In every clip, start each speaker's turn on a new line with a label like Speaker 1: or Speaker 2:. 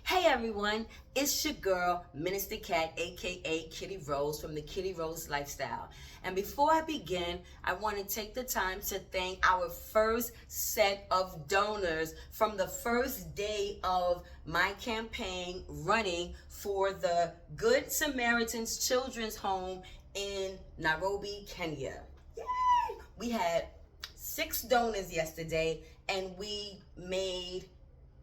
Speaker 1: Hey everyone, it's your girl, Minister Cat, aka Kitty Rose from the Kitty Rose Lifestyle. And before I begin, I want to take the time to thank our first set of donors from the first day of my campaign running for the Good Samaritan's Children's Home in Nairobi, Kenya. Yay! We had 6 donors yesterday and we made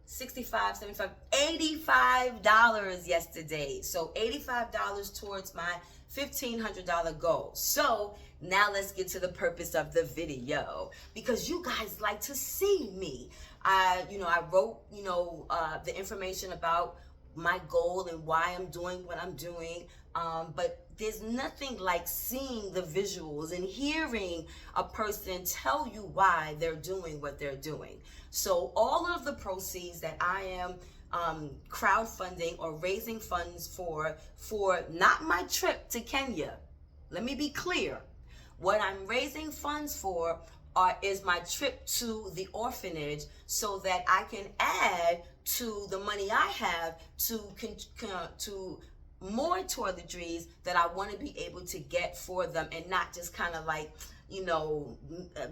Speaker 1: $65, $75, $85 yesterday. So $85 towards my $1,500 goal. So now let's get to the purpose of the video, because you guys like to see me. I wrote, the information about my goal and why I'm doing what I'm doing. But there's nothing like seeing the visuals and hearing a person tell you why they're doing what they're doing. So all of the proceeds that I am crowdfunding or raising funds for not my trip to Kenya. Let me be clear. What I'm raising funds for is my trip to the orphanage, so that I can add to the money I have to more toiletries that I want to be able to get for them, and not just kind of like,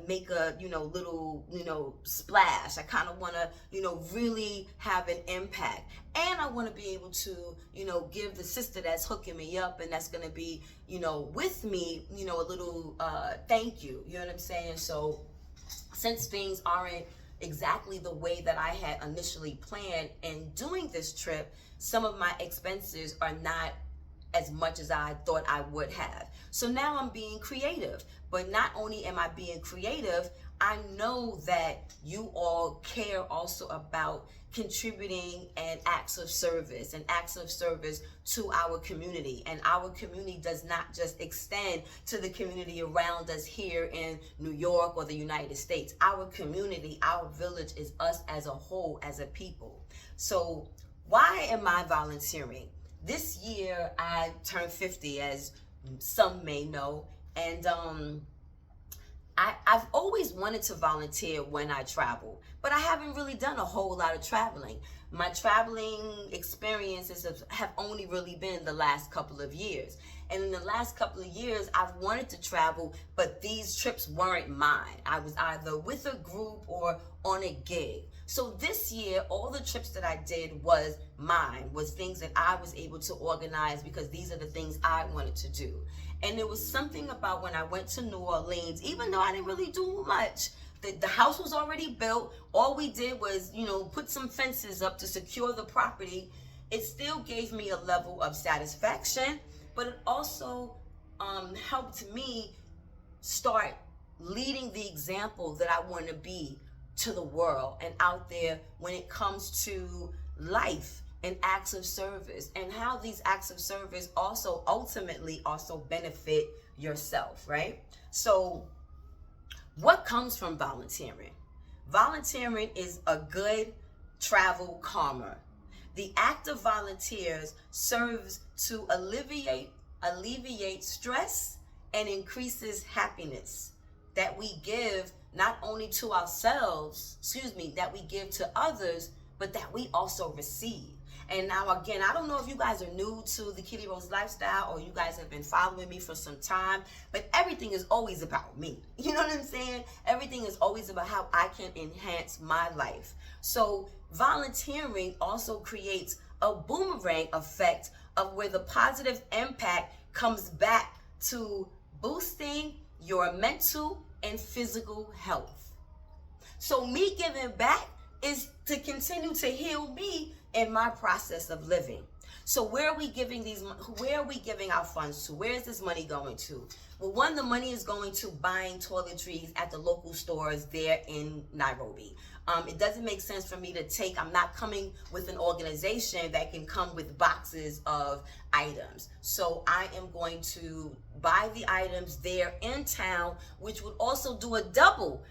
Speaker 1: make a, little, splash. I kind of want to, really have an impact. And I want to be able to, give the sister that's hooking me up and that's going to be, with me, a little thank you. You know what I'm saying? So since things aren't exactly the way that I had initially planned in doing this trip, some of my expenses are not as much as I thought I would have. So now I'm being creative. But not only am I being creative, I know that you all care also about contributing and acts of service to our community. And our community does not just extend to the community around us here in New York or the United States. Our community, our village is us as a whole, as a people. So why am I volunteering? This year I turned 50, as some may know, and I've always wanted to volunteer when I travel, but I haven't really done a whole lot of traveling. My traveling experiences have only really been the last couple of years. And in the last couple of years, I've wanted to travel, but these trips weren't mine. I was either with a group or on a gig. So this year, all the trips that I did was mine, was things that I was able to organize, because these are the things I wanted to do. And there was something about when I went to New Orleans, even though I didn't really do much, the house was already built. All we did was, put some fences up to secure the property. It still gave me a level of satisfaction, but it also helped me start leading the example that I want to be to the world and out there when it comes to life and acts of service, and how these acts of service also ultimately also benefit yourself, right? So what comes from volunteering? Volunteering is a good travel karma. The act of volunteers serves to alleviate stress and increases happiness that we give not only to ourselves, that we give to others, but that we also receive. And now again, I don't know if you guys are new to the Kitty Rose Lifestyle or you guys have been following me for some time, but everything is always about me. You know what I'm saying? Everything is always about how I can enhance my life. So volunteering also creates a boomerang effect of where the positive impact comes back to boosting your mental and physical health. So me giving back is to continue to heal me in my process of living. So where are we giving our funds to? Where is this money going to? Well, one, the money is going to buying toiletries at the local stores there in Nairobi. It doesn't make sense for me to I'm not coming with an organization that can come with boxes of items. So I am going to buy the items there in town, which would also do a double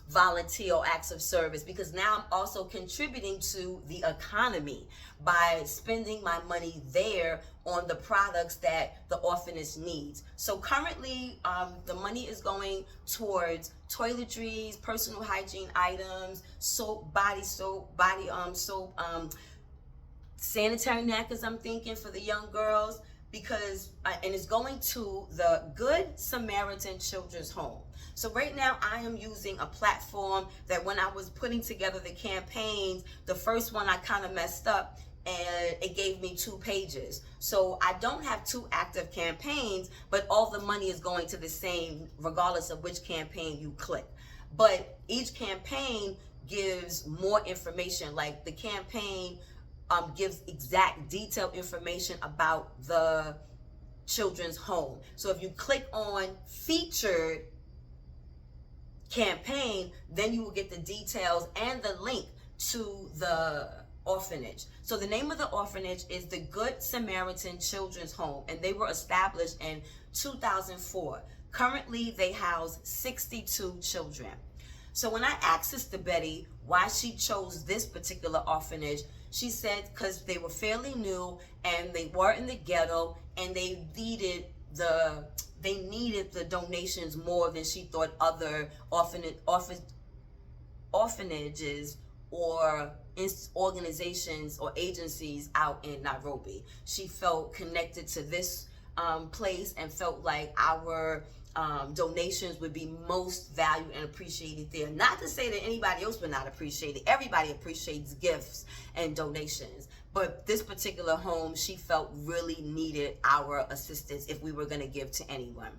Speaker 1: volunteer or acts of service, because now I'm also contributing to the economy by spending my money there on the products that the orphanage needs. So currently, the money is going towards toiletries, personal hygiene items, soap, body soap, sanitary napkins, I'm thinking, for the young girls, because and it's going to the Good Samaritan Children's Home. So right now I am using a platform that when I was putting together the campaigns, the first one I kind of messed up and it gave me 2 pages. So I don't have 2 active campaigns, but all the money is going to the same regardless of which campaign you click. But each campaign gives more information. Like the campaign gives exact detailed information about the children's home. So if you click on featured campaign, then you will get the details and the link to the orphanage. So the name of the orphanage is the Good Samaritan Children's Home, and they were established in 2004. Currently, they house 62 children. So when I asked Sister Betty why she chose this particular orphanage, she said because they were fairly new and they were in the ghetto and they needed the donations more than she thought other orphanages or organizations or agencies out in Nairobi. She felt connected to this place and felt like our donations would be most valued and appreciated there. Not to say that anybody else would not appreciate it. Everybody appreciates gifts and donations. But this particular home, she felt really needed our assistance if we were going to give to anyone.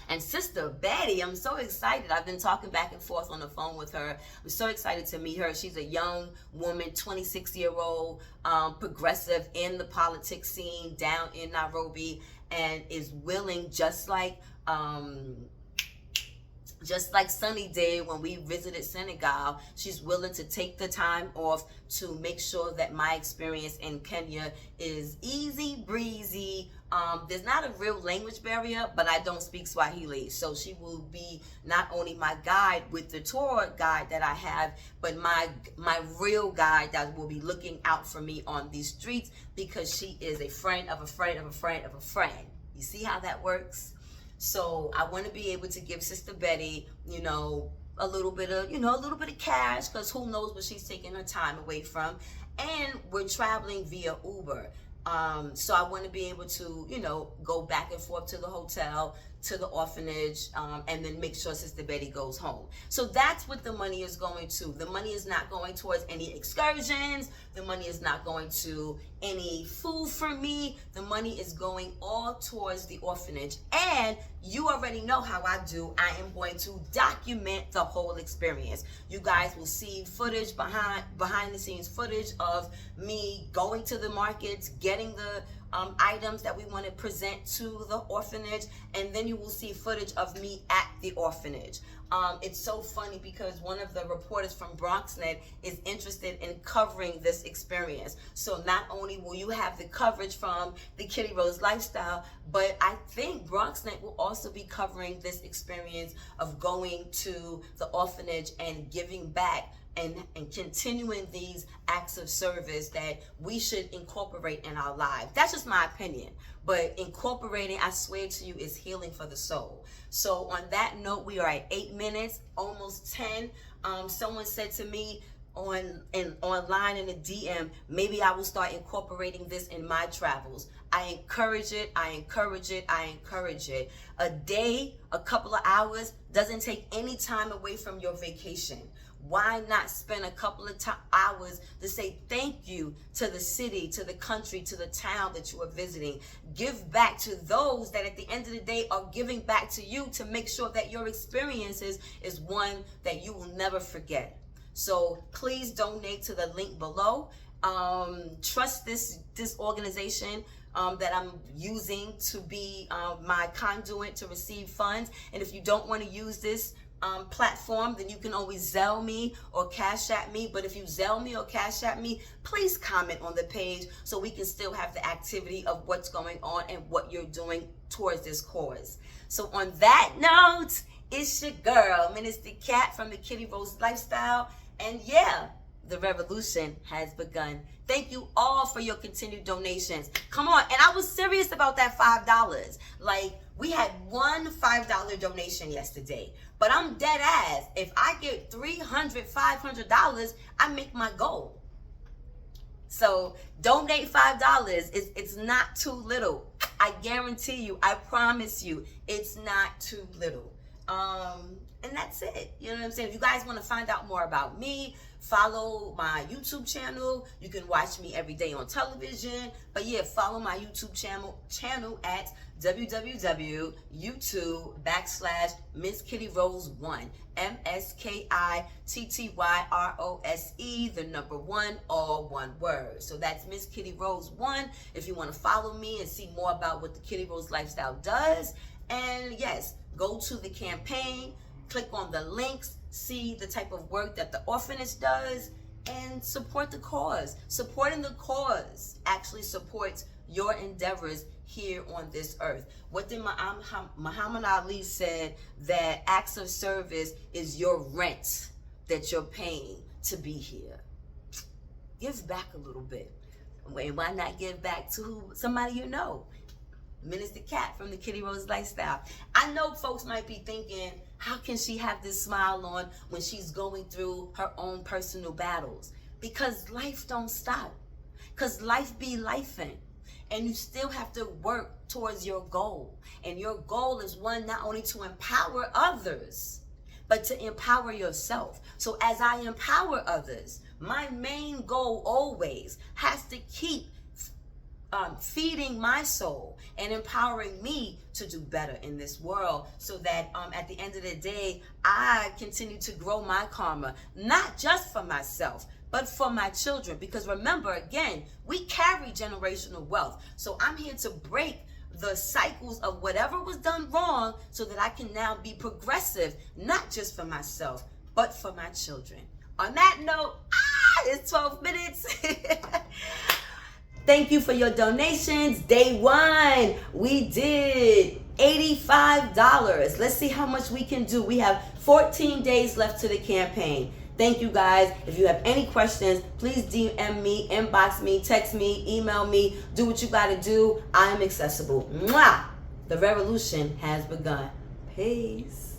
Speaker 1: And Sister Betty, I'm so excited. I've been talking back and forth on the phone with her. I'm so excited to meet her. She's a young woman, 26-year-old, progressive in the politics scene down in Nairobi, and is willing, just like Sunny did when we visited Senegal, she's willing to take the time off to make sure that my experience in Kenya is easy breezy. There's not a real language barrier, but I don't speak Swahili. So she will be not only my guide with the tour guide that I have, but my real guide that will be looking out for me on these streets, because she is a friend of a friend of a friend of a friend. You see how that works? So I want to be able to give Sister Betty, a little bit of cash, because who knows what she's taking her time away from. And we're traveling via Uber. So I want to be able to, go back and forth to the hotel, to the orphanage, and then make sure Sister Betty goes home. So that's what the money is going to. The money is not going towards any excursions. The money is not going to any food for me. The money is going all towards the orphanage. And you already know how I do. I am going to document the whole experience. You guys will see footage, behind the scenes footage of me going to the markets, getting the items that we want to present to the orphanage, and then you will see footage of me at the orphanage. It's so funny because one of the reporters from BronxNet is interested in covering this experience. So not only will you have the coverage from the KittyRose lifestyle, but I think BronxNet will also be covering this experience of going to the orphanage and giving back and continuing these acts of service that we should incorporate in our lives. That's just my opinion. But incorporating, I swear to you, is healing for the soul. So on that note, we are at 8 minutes, almost 10. Someone said to me online in a DM, maybe I will start incorporating this in my travels. I encourage it. I encourage it. I encourage it. A day, a couple of hours doesn't take any time away from your vacation. Why not spend a couple of hours to say thank you to the city, to the country, to the town that you are visiting? Give back to those that at the end of the day are giving back to you, to make sure that your experiences is one that you will never forget. So please donate to the link below. Trust this organization that I'm using to be my conduit to receive funds. And if you don't want to use this platform, then you can always Zelle me or Cash App me. But if you Zelle me or Cash App me, please comment on the page so we can still have the activity of what's going on and what you're doing towards this cause. So on that note, it's your girl, Minister Cat from the KittyRose Lifestyle. And yeah, the revolution has begun. Thank you all for your continued donations. Come on. And I was serious about that $5. Like, we had one $5 donation yesterday, but I'm dead ass. If I get $300, $500, I make my goal. So donate $5. It's not too little. I guarantee you, I promise you, it's not too little. And that's it. You know what I'm saying? If you guys want to find out more about me, follow my YouTube channel. You can watch me every day on television. But yeah, follow my YouTube channel at www.youtube.com/MissKittyRose1. MSKITTYROSE, the number 1, all one word. So that's Miss Kitty Rose 1 if you want to follow me and see more about what the Kitty Rose lifestyle does. And yes, go to the campaign, click on the links, see the type of work that the orphanage does, and support the cause. Supporting the cause actually supports your endeavors here on this earth. What did Muhammad Ali said, that acts of service is your rent that you're paying to be here. Give back a little bit. Why not give back to somebody you know? Minister Cat from the Kitty Rose Lifestyle. I know folks might be thinking, how can she have this smile on when she's going through her own personal battles? Because life don't stop. Because life be lifing. And you still have to work towards your goal. And your goal is one, not only to empower others, but to empower yourself. So as I empower others, my main goal always has to keep feeding my soul and empowering me to do better in this world, so that at the end of the day, I continue to grow my karma, not just for myself, but for my children. Because remember, again, we carry generational wealth. So I'm here to break the cycles of whatever was done wrong, so that I can now be progressive, not just for myself, but for my children. On that note, it's 12 minutes. Thank you for your donations. Day 1, we did $85. Let's see how much we can do. We have 14 days left to the campaign. Thank you guys. If you have any questions, please DM me, inbox me, text me, email me. Do what you got to do. I am accessible. Mwah! The revolution has begun. Peace.